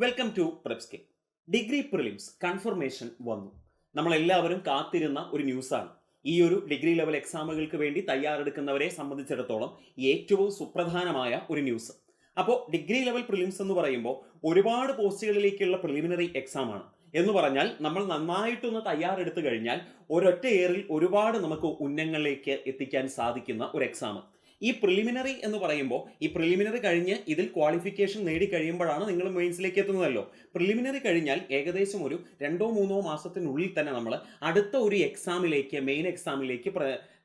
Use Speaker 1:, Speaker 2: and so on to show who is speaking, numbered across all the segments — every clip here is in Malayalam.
Speaker 1: വെൽക്കം ടു പ്രെപ്സ്കെ. ഡിഗ്രി പ്രിലിംസ് കൺഫർമേഷൻ വന്നു. നമ്മളെല്ലാവരും കാത്തിരുന്ന ഒരു ന്യൂസാണ്. ഈ ഒരു ഡിഗ്രി ലെവൽ എക്സാമുകൾക്ക് വേണ്ടി തയ്യാറെടുക്കുന്നവരെ സംബന്ധിച്ചിടത്തോളം ഏറ്റവും സുപ്രധാനമായ ഒരു ന്യൂസ്. അപ്പോൾ ഡിഗ്രി ലെവൽ പ്രിലിംസ് എന്ന് പറയുമ്പോൾ ഒരുപാട് പോസ്റ്റുകളിലേക്കുള്ള പ്രിലിമിനറി എക്സാം ആണ്. എന്ന് പറഞ്ഞാൽ നമ്മൾ നന്നായിട്ടൊന്ന് തയ്യാറെടുത്തു കഴിഞ്ഞാൽ ഒരൊറ്റ ഇയറിൽ ഒരുപാട് നമുക്ക് ഉന്നങ്ങളിലേക്ക് എത്തിക്കാൻ സാധിക്കുന്ന ഒരു എക്സാം. ഈ പ്രിലിമിനറി എന്ന് പറയുമ്പോൾ ഈ പ്രിലിമിനറി കഴിഞ്ഞ് ഇതിൽ ക്വാളിഫിക്കേഷൻ നേടി കഴിയുമ്പോഴാണ് നിങ്ങൾ മെയിൻസിലേക്ക് എത്തുന്നതല്ലോ. പ്രിലിമിനറി കഴിഞ്ഞാൽ ഏകദേശം ഒരു 2-3 മാസത്തിനുള്ളിൽ തന്നെ നമ്മൾ അടുത്ത ഒരു എക്സാമിലേക്ക്, മെയിൻ എക്സാമിലേക്ക്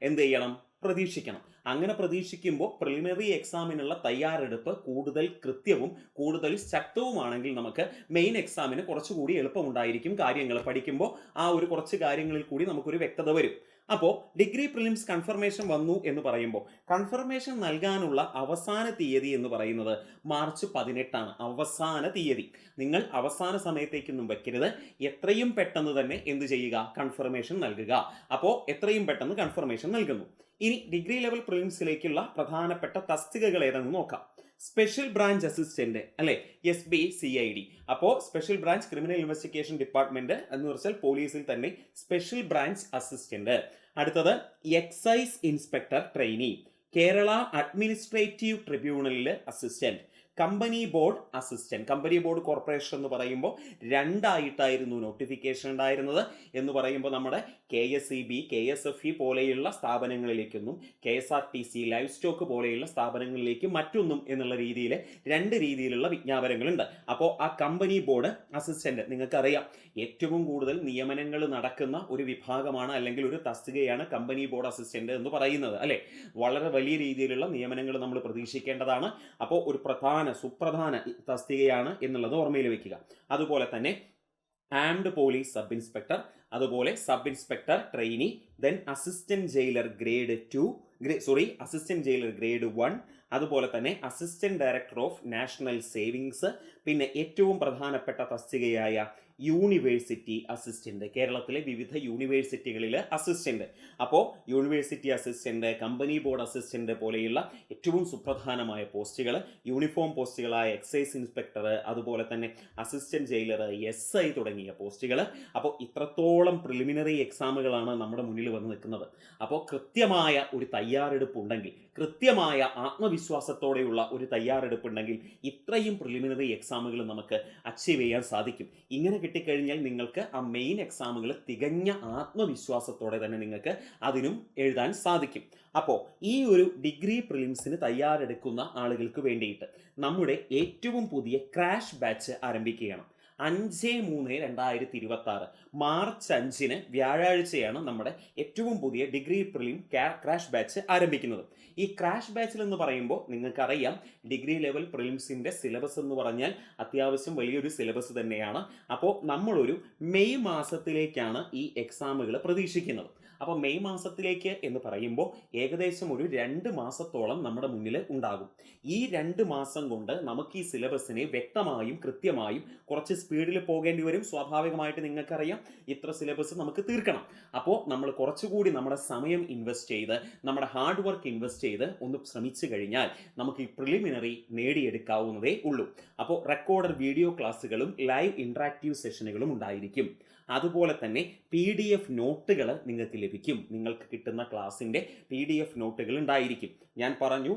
Speaker 1: എന്ത് ചെയ്യണം, പ്രതീക്ഷിക്കണം. അങ്ങനെ പ്രതീക്ഷിക്കുമ്പോൾ പ്രിലിമിനറി എക്സാമിനുള്ള തയ്യാറെടുപ്പ് കൂടുതൽ കൃത്യവും കൂടുതൽ ശക്തവുമാണെങ്കിൽ നമുക്ക് മെയിൻ എക്സാമിന് കുറച്ചുകൂടി എളുപ്പമുണ്ടായിരിക്കും. കാര്യങ്ങൾ പഠിക്കുമ്പോൾ ആ ഒരു കുറച്ച് കാര്യങ്ങളിൽ കൂടി നമുക്കൊരു വ്യക്തത വരും. അപ്പോൾ ഡിഗ്രി പ്രിലിംസ് കൺഫർമേഷൻ വന്നു എന്ന് പറയുമ്പോൾ കൺഫർമേഷൻ നൽകാനുള്ള അവസാന തീയതി എന്ന് പറയുന്നത് മാർച്ച് 18 അവസാന തീയതി. നിങ്ങൾ അവസാന സമയത്തേക്കൊന്നും വെക്കരുത്. എത്രയും പെട്ടെന്ന് തന്നെ എന്ത് ചെയ്യുക, കൺഫർമേഷൻ നൽകുക. അപ്പോൾ എത്രയും പെട്ടെന്ന് കൺഫർമേഷൻ നൽകുന്നു. ഇനി ഡിഗ്രി ലെവൽ പ്രിലിംസിലേക്കുള്ള പ്രധാനപ്പെട്ട തസ്തികകൾ ഏതെന്ന് നോക്കാം. സ്പെഷ്യൽ ബ്രാഞ്ച് അസിസ്റ്റന്റ് അല്ലെ, SBCID. അപ്പോൾ special branch criminal investigation department എന്ന് വെച്ചാൽ പോലീസിൽ തന്നെ സ്പെഷ്യൽ ബ്രാഞ്ച് അസിസ്റ്റന്റ്. അടുത്തത് excise inspector trainee, Kerala administrative ട്രിബ്യൂണലിലെ assistant, company board assistant. Company board corporation എന്ന് പറയുമ്പോൾ 2 നോട്ടിഫിക്കേഷൻ ഉണ്ടായിരുന്നത്. എന്ന് പറയുമ്പോൾ നമ്മുടെ KSEB, KSFE പോലെയുള്ള സ്ഥാപനങ്ങളിലേക്കൊന്നും KSRTC, ലൈഫ് സ്റ്റോക്ക് പോലെയുള്ള സ്ഥാപനങ്ങളിലേക്ക് മറ്റൊന്നും എന്നുള്ള രീതിയിൽ 2 രീതിയിലുള്ള വിജ്ഞാപനങ്ങളുണ്ട്. അപ്പോൾ ആ കമ്പനി ബോർഡ് അസിസ്റ്റന്റ് നിങ്ങൾക്കറിയാം, ഏറ്റവും കൂടുതൽ നിയമനങ്ങൾ നടക്കുന്ന ഒരു വിഭാഗമാണ് അല്ലെങ്കിൽ ഒരു തസ്തികയാണ് കമ്പനി ബോർഡ് അസിസ്റ്റന്റ് എന്ന് പറയുന്നത് അല്ലെ. വളരെ വലിയ രീതിയിലുള്ള നിയമനങ്ങൾ നമ്മൾ പ്രതീക്ഷിക്കേണ്ടതാണ്. അപ്പോൾ ഒരു സുപ്രധാന തസ്തികയാണ് എന്നുള്ളത് ഓർമ്മയിൽ വെക്കുക. അതുപോലെ തന്നെ ആംഡ് പോലീസ് സബ് ഇൻസ്പെക്ടർ, അതുപോലെ sub inspector trainee, then assistant jailer grade 1, അതുപോലെ തന്നെ assistant director of national savings, പിന്നെ ഏറ്റവും പ്രധാനപ്പെട്ട തസ്തികയായ യൂണിവേഴ്സിറ്റി അസിസ്റ്റന്റ്, കേരളത്തിലെ വിവിധ യൂണിവേഴ്സിറ്റികളിൽ അസിസ്റ്റന്റ്. അപ്പോൾ university assistant, company board assistant പോലെയുള്ള ഏറ്റവും സുപ്രധാനമായ പോസ്റ്റുകൾ, യൂണിഫോം പോസ്റ്റുകളായ എക്സൈസ് ഇൻസ്പെക്ടർ, അതുപോലെ തന്നെ അസിസ്റ്റന്റ് ജയിലർ, SI തുടങ്ങിയ പോസ്റ്റുകൾ. അപ്പോൾ ഇത്രത്തോളം പ്രിലിമിനറി എക്സാമുകളാണ് നമ്മുടെ മുന്നിൽ വന്ന് നിൽക്കുന്നത്. അപ്പോൾ കൃത്യമായ ഒരു തയ്യാറെടുപ്പ് ഉണ്ടെങ്കിൽ, കൃത്യമായ ആത്മവിശ്വാസത്തോടെയുള്ള ഒരു തയ്യാറെടുപ്പ് ഉണ്ടെങ്കിൽ ഇത്രയും പ്രിലിമിനറി എക്സാമുകൾ നമുക്ക് അച്ചീവ് ചെയ്യാൻ സാധിക്കും. ഇങ്ങനെ കിട്ടിക്കഴിഞ്ഞാൽ നിങ്ങൾക്ക് ആ മെയിൻ എക്സാമുകൾ തികഞ്ഞ ആത്മവിശ്വാസത്തോടെ തന്നെ നിങ്ങൾക്ക് അതിനും എഴുതാൻ സാധിക്കും. അപ്പോൾ ഈ ഒരു ഡിഗ്രി പ്രിലിംസിന് തയ്യാറെടുക്കുന്ന ആളുകൾക്ക് വേണ്ടിയിട്ട് നമ്മുടെ ഏറ്റവും പുതിയ ക്രാഷ് ബാച്ച് ആരംഭിക്കുകയാണ്. 5/3/2026 മാർച്ച് 5 വ്യാഴാഴ്ചയാണ് നമ്മുടെ ഏറ്റവും പുതിയ ഡിഗ്രി പ്രിലിം ക്രാഷ് ബാച്ച് ആരംഭിക്കുന്നത്. ഈ ക്രാഷ് ബാച്ചിൽ എന്ന് പറയുമ്പോൾ നിങ്ങൾക്കറിയാം, ഡിഗ്രി ലെവൽ പ്രിലിംസിന്റെ സിലബസ് എന്ന് പറഞ്ഞാൽ അത്യാവശ്യം വലിയൊരു സിലബസ് തന്നെയാണ്. അപ്പോൾ നമ്മളൊരു മെയ് മാസത്തിലേക്കാണ് ഈ എക്സാമുകൾ പ്രതീക്ഷിക്കുന്നത്. അപ്പോൾ മെയ് മാസത്തിലേക്ക് എന്ന് പറയുമ്പോൾ ഏകദേശം ഒരു 2 മാസത്തോളം നമ്മുടെ മുന്നിൽ ഉണ്ടാകും. ഈ 2 മാസം കൊണ്ട് നമുക്ക് ഈ സിലബസിനെ വ്യക്തമായും കൃത്യമായും കുറച്ച് സ്പീഡിൽ പോകേണ്ടി വരും. സ്വാഭാവികമായിട്ട് നിങ്ങൾക്കറിയാം, ഇത്ര സിലബസ് നമുക്ക് തീർക്കണം. അപ്പോൾ നമ്മൾ കുറച്ചുകൂടി നമ്മുടെ സമയം ഇൻവെസ്റ്റ് ചെയ്ത്, നമ്മുടെ ഹാർഡ് വർക്ക് ഇൻവെസ്റ്റ് ചെയ്ത് ഒന്ന് ശ്രമിച്ചു കഴിഞ്ഞാൽ നമുക്ക് ഈ പ്രിലിമിനറി നേടിയെടുക്കാവുന്നതേ ഉള്ളൂ. അപ്പോൾ റെക്കോർഡഡ് വീഡിയോ ക്ലാസ്സുകളും ലൈവ് ഇൻട്രാക്റ്റീവ് സെഷനുകളും ഉണ്ടായിരിക്കും. അതുപോലെ തന്നെ PDF നോട്ടുകൾ നിങ്ങൾക്ക് ലഭിക്കും. നിങ്ങൾക്ക് കിട്ടുന്ന ക്ലാസ്സിൻ്റെ PDF നോട്ടുകൾ ഉണ്ടായിരിക്കും. ഞാൻ പറഞ്ഞു,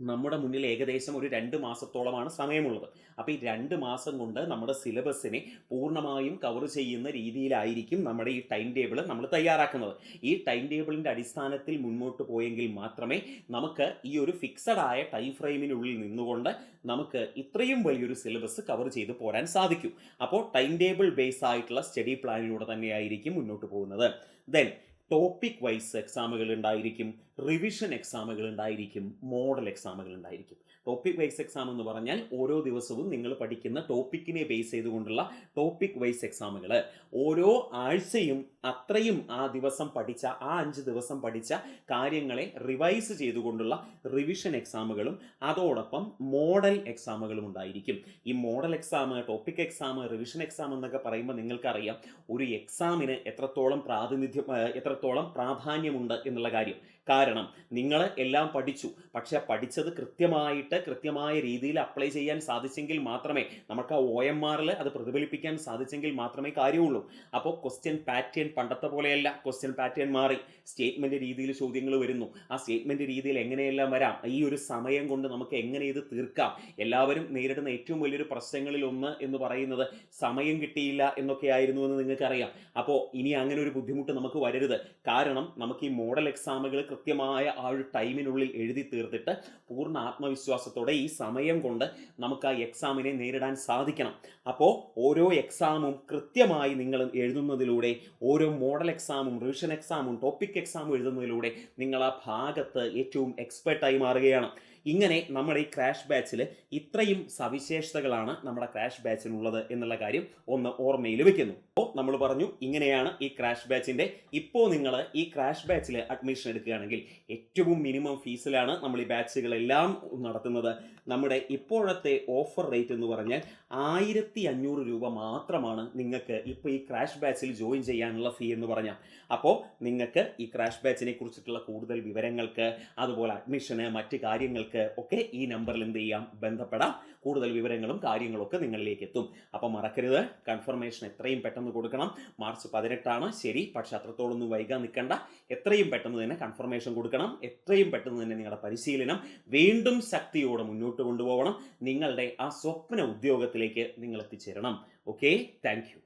Speaker 1: നമ്മുടെ മുന്നിൽ ഏകദേശം ഒരു 2 മാസത്തോളമാണ് സമയമുള്ളത്. അപ്പോൾ ഈ 2 മാസം കൊണ്ട് നമ്മുടെ സിലബസിനെ പൂർണ്ണമായും കവർ ചെയ്യുന്ന രീതിയിലായിരിക്കും നമ്മുടെ ഈ ടൈം ടേബിൾ നമ്മൾ തയ്യാറാക്കുന്നത്. ഈ ടൈം ടേബിളിൻ്റെ അടിസ്ഥാനത്തിൽ മുന്നോട്ട് പോയെങ്കിൽ മാത്രമേ നമുക്ക് ഈ ഒരു ഫിക്സഡ് ആയ ടൈം ഫ്രെയിമിനുള്ളിൽ നിന്നുകൊണ്ട് നമുക്ക് ഇത്രയും വലിയൊരു സിലബസ് കവർ ചെയ്ത് പോരാൻ സാധിക്കും. അപ്പോൾ ടൈം ടേബിൾ ബേസ് ആയിട്ടുള്ള സ്റ്റഡി പ്ലാനിലൂടെ തന്നെയായിരിക്കും മുന്നോട്ട് പോകുന്നത്. ദെൻ ടോപ്പിക് വൈസ് എക്സാമുകൾ ഉണ്ടായിരിക്കും, റിവിഷൻ എക്സാമുകൾ ഉണ്ടായിരിക്കും, മോഡൽ എക്സാമുകൾ ഉണ്ടായിരിക്കും. ടോപ്പിക് വൈസ് എക്സാം എന്ന് പറഞ്ഞാൽ ഓരോ ദിവസവും നിങ്ങൾ പഠിക്കുന്ന ടോപ്പിക്കിനെ ബേസ് ചെയ്തുകൊണ്ടുള്ള ടോപ്പിക് വൈസ് എക്സാമുകൾ. ഓരോ ആഴ്ചയും അത്രയും ആ ദിവസം പഠിച്ച, ആ 5 ദിവസം പഠിച്ച കാര്യങ്ങളെ റിവൈസ് ചെയ്തുകൊണ്ടുള്ള റിവിഷൻ എക്സാമുകളും അതോടൊപ്പം മോഡൽ എക്സാമുകളും ഉണ്ടായിരിക്കും. ഈ model exam, topic exam, revision exam എന്നൊക്കെ പറയുമ്പോൾ നിങ്ങൾക്കറിയാം ഒരു എക്സാമിന് എത്രത്തോളം പ്രാധാന്യമുണ്ട് എന്നുള്ള കാര്യം. കാരണം നിങ്ങൾ എല്ലാം പഠിച്ചു, പക്ഷെ പഠിച്ചത് കൃത്യമായ രീതിയിൽ അപ്ലൈ ചെയ്യാൻ സാധിച്ചെങ്കിൽ മാത്രമേ നമുക്ക് ആ OMRൽ അത് പ്രതിഫലിപ്പിക്കാൻ സാധിച്ചെങ്കിൽ മാത്രമേ കാര്യമുള്ളൂ. അപ്പോൾ ക്വസ്റ്റ്യൻ പാറ്റേൺ പണ്ടത്തെ പോലെയല്ല, ക്വസ്റ്റ്യൻ പാറ്റേൺ മാറി, സ്റ്റേറ്റ്മെന്റ് രീതിയിൽ ചോദ്യങ്ങൾ വരുന്നു. ആ സ്റ്റേറ്റ്മെന്റ് രീതിയിൽ എങ്ങനെയെല്ലാം വരാം, ഈ ഒരു സമയം കൊണ്ട് നമുക്ക് എങ്ങനെ ഇത് തീർക്കാം. എല്ലാവരും നേരിടുന്ന ഏറ്റവും വലിയൊരു പ്രശ്നങ്ങളിൽ ഒന്ന് എന്ന് പറയുന്നത് സമയം കിട്ടിയില്ല എന്നൊക്കെ ആയിരുന്നു എന്ന് നിങ്ങൾക്കറിയാം. അപ്പോൾ ഇനി അങ്ങനെ ഒരു ബുദ്ധിമുട്ട് നമുക്ക് വരരുത്. കാരണം നമുക്ക് ഈ മോഡൽ എക്സാമുകൾ കൃത്യമായ ആ ഒരു ടൈമിനുള്ളിൽ എഴുതി തീർത്തിട്ട് പൂർണ്ണ ആത്മവിശ്വാസത്തോടെ ഈ സമയം കൊണ്ട് നമുക്ക് ആ എക്സാമിനെ നേരിടാൻ സാധിക്കണം. അപ്പോൾ ഓരോ എക്സാമും കൃത്യമായി നിങ്ങൾ എഴുതുന്നതിലൂടെ, ഓരോ മോഡൽ എക്സാമും റിവിഷൻ എക്സാമും ടോപ്പിക് എക്സാമും എഴുതുന്നതിലൂടെ നിങ്ങൾ ആ ഭാഗത്ത് ഏറ്റവും എക്സ്പെർട്ടായി മാറുകയാണ്. ഇങ്ങനെ നമ്മുടെ ഈ ക്രാഷ് ബാച്ചിൽ ഇത്രയും സവിശേഷതകളാണ് നമ്മുടെ ക്രാഷ് ബാച്ചിനുള്ളത് എന്നുള്ള കാര്യം ഒന്ന് ഓർമ്മയിൽ വെക്കുന്നു. അപ്പോൾ നമ്മൾ പറഞ്ഞു ഇങ്ങനെയാണ് ഈ ക്രാഷ് ബാച്ചിൻ്റെ. ഇപ്പോൾ നിങ്ങൾ ഈ ക്രാഷ് ബാച്ചിൽ അഡ്മിഷൻ എടുക്കുകയാണെങ്കിൽ ഏറ്റവും മിനിമം ഫീസിലാണ് നമ്മൾ ഈ ബാച്ചുകളെല്ലാം നടത്തുന്നത്. നമ്മുടെ ഇപ്പോഴത്തെ ഓഫർ റേറ്റ് എന്ന് പറഞ്ഞാൽ 1500 രൂപ മാത്രമാണ് നിങ്ങൾക്ക് ഇപ്പോൾ ഈ ക്രാഷ് ബാച്ചിൽ ജോയിൻ ചെയ്യാനുള്ള ഫീ എന്ന് പറഞ്ഞാൽ. അപ്പോൾ നിങ്ങൾക്ക് ഈ ക്രാഷ് ബാച്ചിനെ കുറിച്ചിട്ടുള്ള കൂടുതൽ വിവരങ്ങൾക്ക്, അതുപോലെ അഡ്മിഷന്, മറ്റ് കാര്യങ്ങൾക്ക് ഒക്കെ ഈ നമ്പറിൽ എന്ത് ചെയ്യാം, ബന്ധപ്പെടാം. കൂടുതൽ വിവരങ്ങളും കാര്യങ്ങളൊക്കെ നിങ്ങളിലേക്ക് എത്തും. അപ്പം മറക്കരുത്, കൺഫർമേഷൻ എത്രയും പെട്ടെന്ന് കൊടുക്കണം. മാർച്ച് 18 ശരി, പക്ഷെ അത്രത്തോളൊന്നും വൈകാൻ നിൽക്കണ്ട. എത്രയും പെട്ടെന്ന് തന്നെ കൺഫർമേഷൻ കൊടുക്കണം. എത്രയും പെട്ടെന്ന് തന്നെ നിങ്ങളുടെ പരിശീലനം വീണ്ടും ശക്തിയോടെ മുന്നോട്ട് കൊണ്ടുപോകണം. നിങ്ങളുടെ ആ സ്വപ്ന ഉദ്യോഗത്തിലേക്ക് നിങ്ങൾ എത്തിച്ചേരണം. Okay, thank you.